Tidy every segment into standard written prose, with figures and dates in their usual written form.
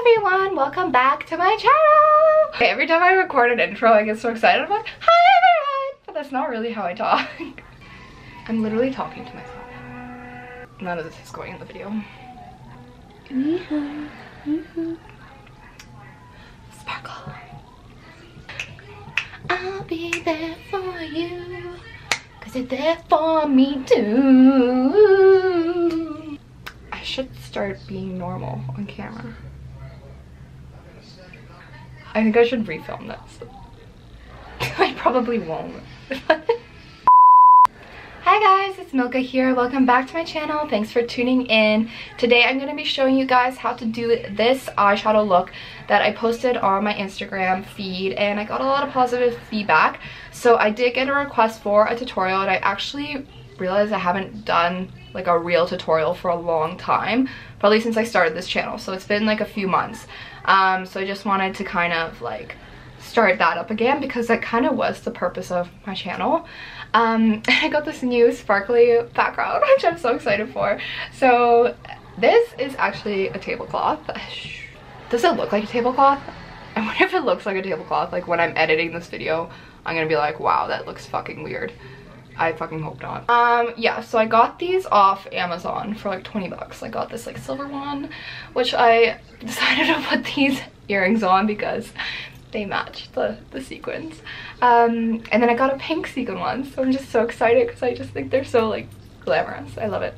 everyone, welcome back to my channel. Okay, every time I record an intro I get so excited. I'm like, hi everyone, but that's not really how I talk. I'm literally talking to myself. None of this is going in the video. Sparkle. I'll be there for you, 'cause you're there for me too. I should start being normal on camera. I think I should refilm this. I probably won't. Hi guys, it's Milka here. Welcome back to my channel. Thanks for tuning in. Today I'm going to be showing you guys how to do this eyeshadow look that I posted on my Instagram feed, and I got a lot of positive feedback. So I did get a request for a tutorial, and I actually realized I haven't done like a real tutorial for a long time, probably since I started this channel. So it's been like a few months. So I just wanted to kind of like start that up again, because that kind of was the purpose of my channel. I got this new sparkly background, which I'm so excited for. So this is actually a tablecloth. Does it look like a tablecloth? I wonder if it looks like a tablecloth. Like when I'm editing this video, I'm gonna be like, wow, that looks fucking weird. I fucking hope not. Yeah, so I got these off Amazon for like 20 bucks. I got this like silver one, which I decided to put these earrings on because they match the sequins. And then I got a pink sequin one, so I'm just so excited because I just think they're so like glamorous. I love it.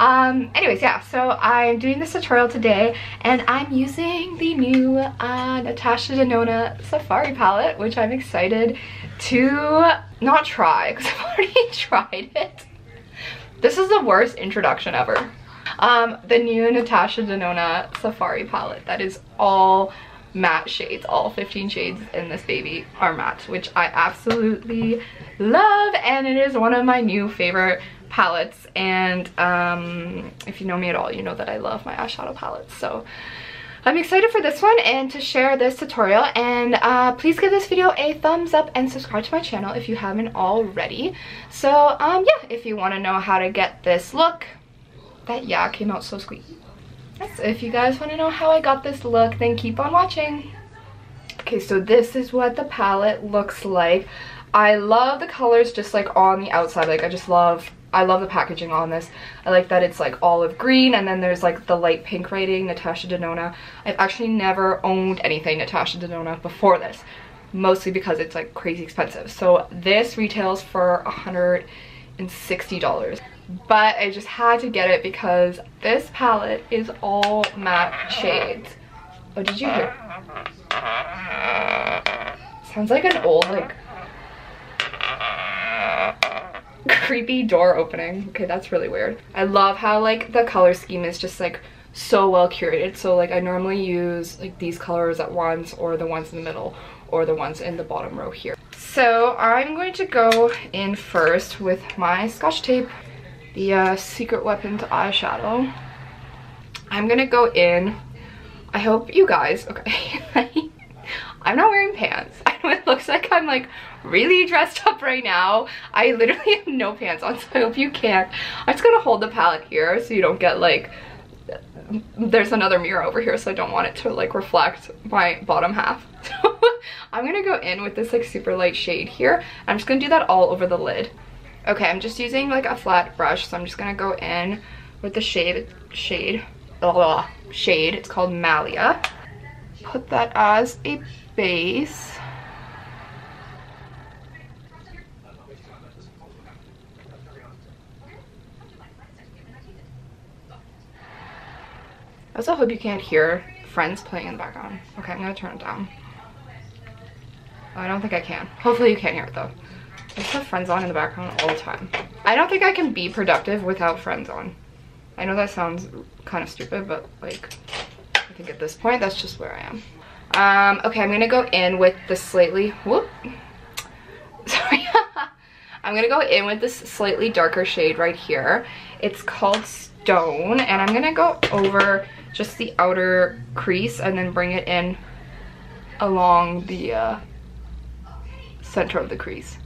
Anyways, yeah, so I'm doing this tutorial today, and I'm using the new Natasha Denona Safari palette, which I'm excited to not try because I've already tried it. This is the worst introduction ever. The new Natasha Denona Safari palette that is all matte shades. All 15 shades in this baby are matte, which I absolutely love, and it is one of my new favorite palettes. And if you know me at all, you know that I love my eyeshadow palettes. So I'm excited for this one and to share this tutorial. And please give this video a thumbs up and subscribe to my channel if you haven't already. So yeah, if you want to know how to get this look, that yeah came out so squeaky. So if you guys want to know how I got this look, then keep on watching. Okay, so this is what the palette looks like. I love the colors just like on the outside. Like I love the packaging on this. I like that it's like olive green, and then there's like the light pink writing, Natasha Denona. I've actually never owned anything Natasha Denona before this, mostly because it's like crazy expensive. So this retails for $160. But I just had to get it because this palette is all matte shades. Oh, did you hear? Sounds like an old, like, creepy door opening. Okay, that's really weird. I love how, like, the color scheme is just, like, so well curated. So, like, I normally use, like, these colors at once, or the ones in the middle, or the ones in the bottom row here. So, I'm going to go in first with my Scotch tape, the Secret Weapons eyeshadow. I'm gonna go in. I hope you guys, okay, I'm not wearing pants. I know it looks like I'm like really dressed up right now. I literally have no pants on, so I hope you can't. I'm just gonna hold the palette here so you don't get like, there's another mirror over here, so I don't want it to like reflect my bottom half. So I'm gonna go in with this like super light shade here. I'm just gonna do that all over the lid. Okay, I'm just using like a flat brush, so I'm just gonna go in with the shade. It's called Malia. Put that as a base. I also hope you can't hear friends playing in the background. Okay, I'm gonna turn it down. Oh, I don't think I can. Hopefully you can't hear it though. I just have friends on in the background all the time. I don't think I can be productive without friends on. I know that sounds kind of stupid, but like, I think at this point, that's just where I am. Okay, I'm gonna go in with the slightly, sorry. I'm gonna go in with this slightly darker shade right here. It's called Stone, and I'm gonna go over just the outer crease and then bring it in along the center of the crease.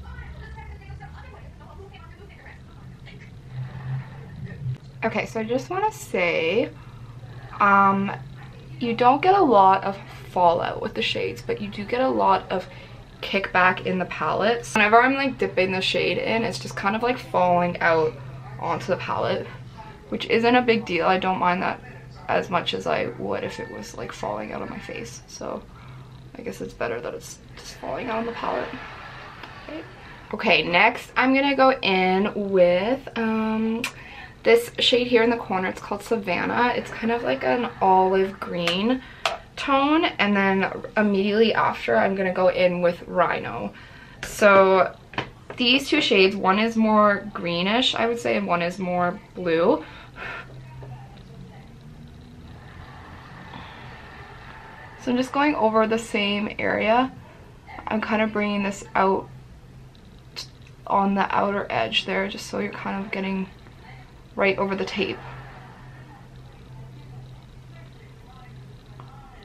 Okay, so I just want to say, you don't get a lot of fallout with the shades, but you do get a lot of kickback in the palette. So whenever I'm like dipping the shade in, it's just kind of like falling out onto the palette, which isn't a big deal. I don't mind that as much as I would if it was like falling out on my face. So I guess it's better that it's just falling out on the palette. Okay, next I'm gonna go in with this shade here in the corner. It's called Savannah. It's kind of like an olive green tone, and then immediately after I'm gonna go in with Rhino. So these two shades, one is more greenish, I would say, and one is more blue. So I'm just going over the same area. I'm kind of bringing this out on the outer edge there, just so you're kind of getting right over the tape.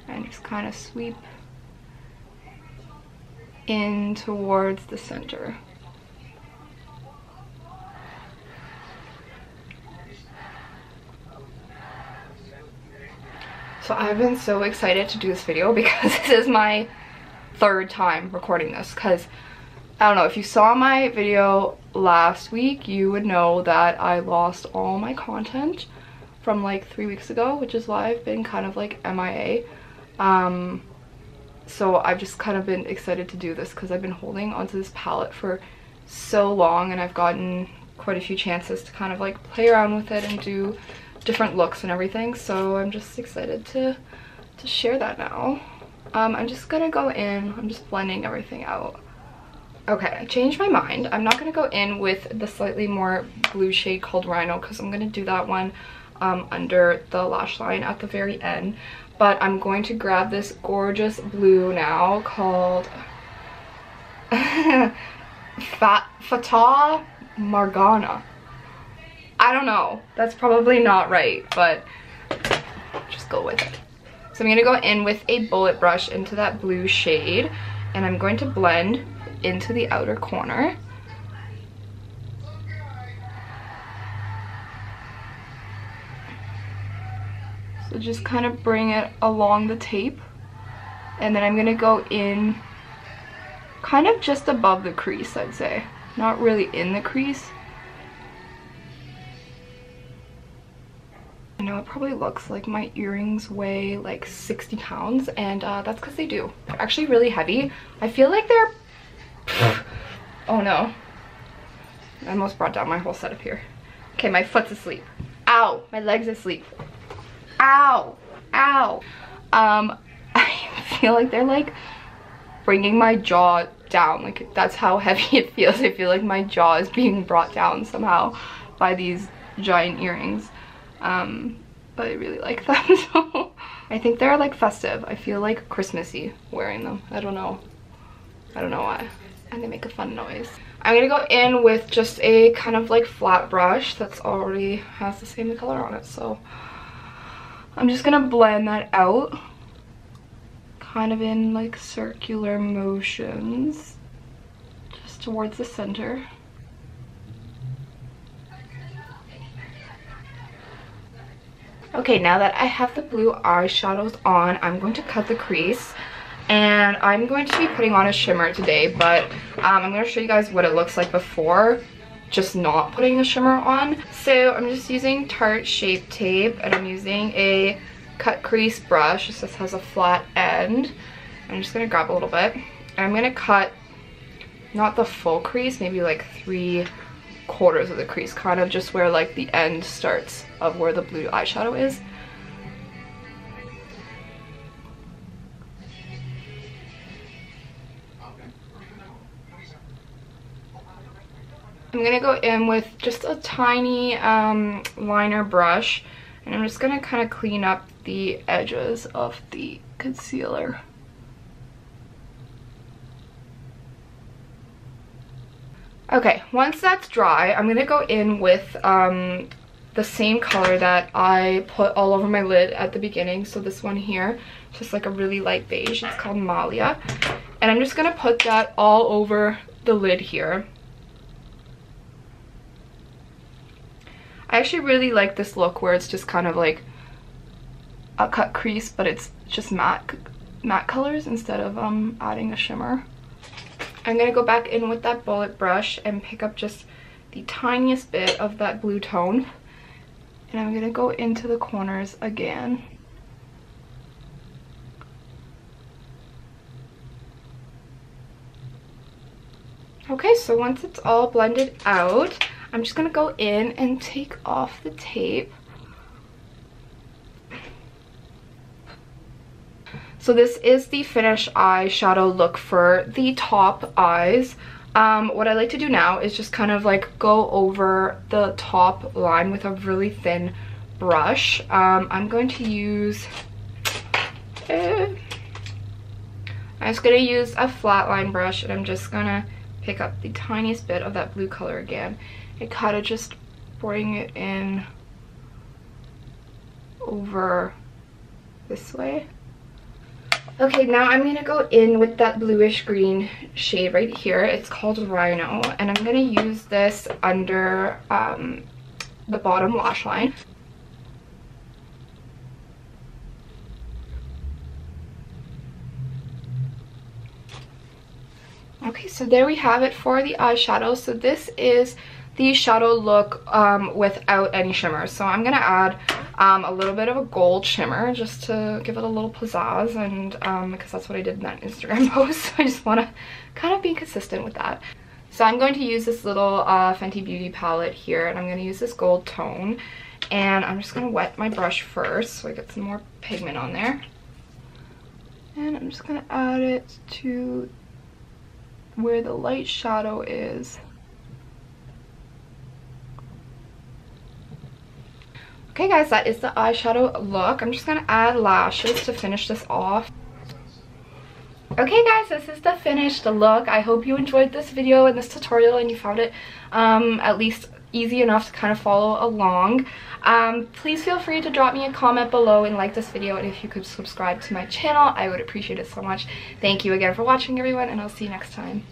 And just kind of sweep in towards the center. So I've been so excited to do this video because this is my third time recording this, because I don't know, if you saw my video last week, you would know that I lost all my content from like 3 weeks ago, which is why I've been kind of like MIA. So I've just kind of been excited to do this because I've been holding onto this palette for so long, and I've gotten quite a few chances to kind of like play around with it and do different looks and everything. So I'm just excited to share that now. I'm just gonna go in, I'm just blending everything out. Okay, I changed my mind. I'm not going to go in with the slightly more blue shade called Rhino, because I'm going to do that one under the lash line at the very end. But I'm going to grab this gorgeous blue now called Fata Morgana. I don't know. That's probably not right, but just go with it. So I'm going to go in with a bullet brush into that blue shade, and I'm going to blend into the outer corner. So just kind of bring it along the tape, and then I'm gonna go in kind of just above the crease, I'd say. Not really in the crease. I know it probably looks like my earrings weigh like 60 pounds, and that's because they do. They're actually really heavy. I feel like they're oh no, I almost brought down my whole setup here. Okay, my foot's asleep. Ow, my leg's asleep. Ow, ow. I feel like they're like bringing my jaw down. Like, that's how heavy it feels. I feel like my jaw is being brought down somehow by these giant earrings. But I really like them. So I think they're like festive. I feel like Christmassy wearing them. I don't know why. And they make a fun noise. I'm gonna go in with just a kind of like flat brush that's already has the same color on it. So I'm just gonna blend that out, kind of in like circular motions, just towards the center. Okay, now that I have the blue eyeshadows on, I'm going to cut the crease. And I'm going to be putting on a shimmer today, but I'm going to show you guys what it looks like before just not putting a shimmer on. So I'm just using Tarte Shape Tape, and I'm using a cut crease brush. This just has a flat end. I'm just going to grab a little bit. And I'm going to cut, not the full crease, maybe like 3/4 of the crease, kind of just where like the end starts of where the blue eyeshadow is. I'm gonna go in with just a tiny liner brush, and I'm just gonna kind of clean up the edges of the concealer. Okay, once that's dry, I'm gonna go in with the same color that I put all over my lid at the beginning. So this one here, just like a really light beige. It's called Malia. And I'm just gonna put that all over the lid here. I actually really like this look where it's just kind of like cut crease, but it's just matte colors instead of adding a shimmer. I'm gonna go back in with that bullet brush and pick up just the tiniest bit of that blue tone, and I'm gonna go into the corners again. Okay, so once it's all blended out, I'm just gonna go in and take off the tape. So this is the finished eyeshadow look for the top eyes. What I like to do now is just kind of like go over the top line with a really thin brush. I'm going to use, I'm just going to use a flat line brush, and I'm just going to pick up the tiniest bit of that blue color again and kind of just bring it in over this way. Okay, now I'm going to go in with that bluish green shade right here. It's called Rhino, and I'm going to use this under the bottom lash line. Okay, so there we have it for the eyeshadow. So this is the shadow look without any shimmer. So I'm gonna add a little bit of a gold shimmer just to give it a little pizzazz, and because that's what I did in that Instagram post. So I just want to kind of be consistent with that. So I'm going to use this little Fenty Beauty palette here, and I'm going to use this gold tone, and I'm just going to wet my brush first so I get some more pigment on there, and I'm just going to add it to where the light shadow is. Okay guys, that is the eyeshadow look. I'm just gonna add lashes to finish this off. Okay guys, this is the finished look. I hope you enjoyed this video and this tutorial and you found it at least easy enough to kind of follow along. Please feel free to drop me a comment below and like this video, and if you could subscribe to my channel, I would appreciate it so much. Thank you again for watching everyone, and I'll see you next time.